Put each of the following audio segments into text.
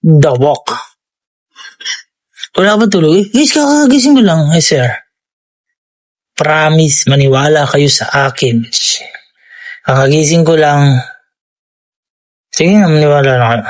The Walk. Wala ba tuloy? Guys, kakagising ko lang. Ay, sir. Promise, maniwala kayo sa akin. Kakagising ko lang. Sige na, maniwala na kayo.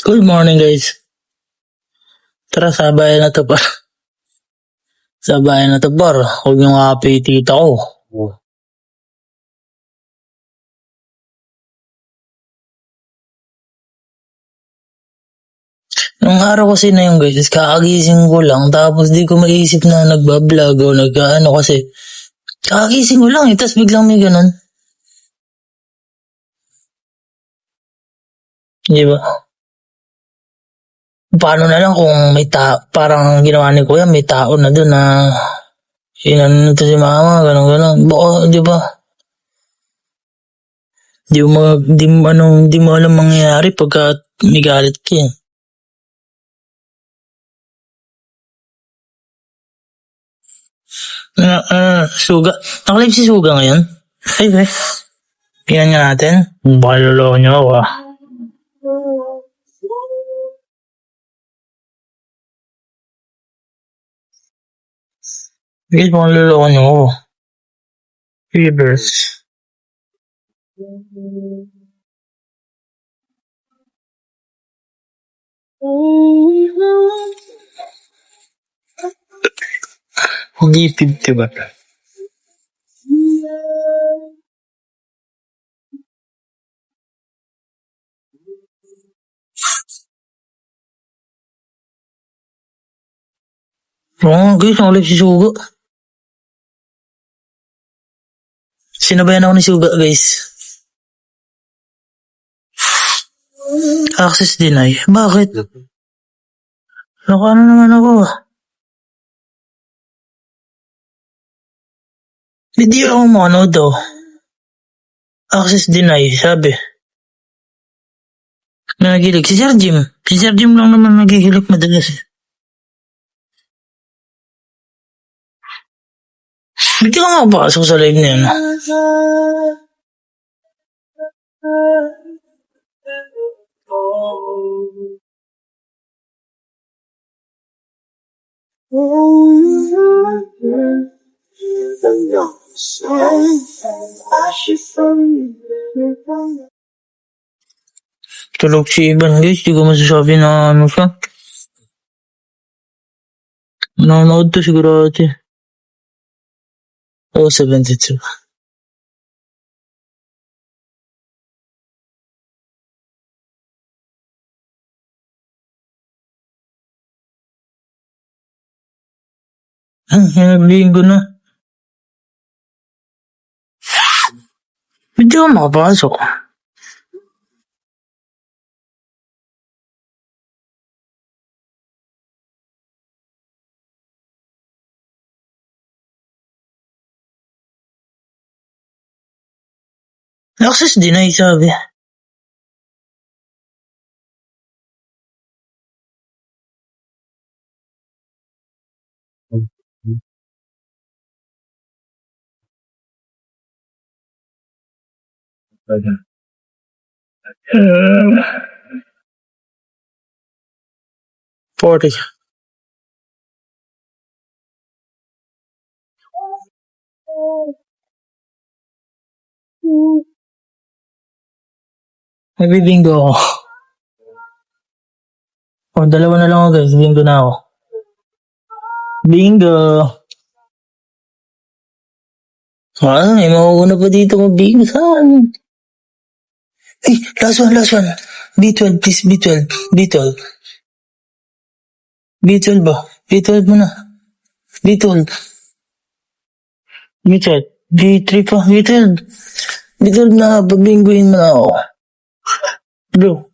Good morning, guys. Tara, sabayan na to par. Sabayan na to par. Huwag yung happy tita ko. Nung araw kasi na yung guys, kakagising ko lang, tapos di ko maisip na nagbablog o nag-ano kasi. Kakagising ko lang tapos biglang may ganun. Di ba? Paano na lang kung may parang ginawa ni kuya, may tao na doon na inano to si mama, gano'n. Baka, di ba? Di mo alam mangyayari pagka may galit ka. Suga. Nakalive si Suga ngayon? Ay, tingnan nga natin. Baka lolo niyo ako ah. Guys, baka lolo niyo ako. Fevers. Huwag 50 ba? Oo, guys, nakalive si Suga. Sinabayan ako ni Suga, guys. Access deny. Bakit? Ano naman ako ah. Hindi ako manood daw. Access deny, sabi. Nagilig. Si Sir Jim. Si Sir Jim lang naman nagigilig madalas eh. Hindi ka nga pasok sa live na yun. Tulog si Ivan, guys. Di ko masasabi na ano siya. Nanonood to siguro ate. Oh, 72. Linggo na. Hindi ako makapasok. Access deny, sabi. Uh, 40. Magbibingo ako. Oh, dalawa na lang ako guys. Bingo na ako. Bingo! May mauuna pa dito magbingo. Saan? Ay, last one, last one. B12, please, B12. B12. B12 ba? B12 mo na. B12. B12. B3 pa. B12. B12 na, babingguin mo na ako. Bro.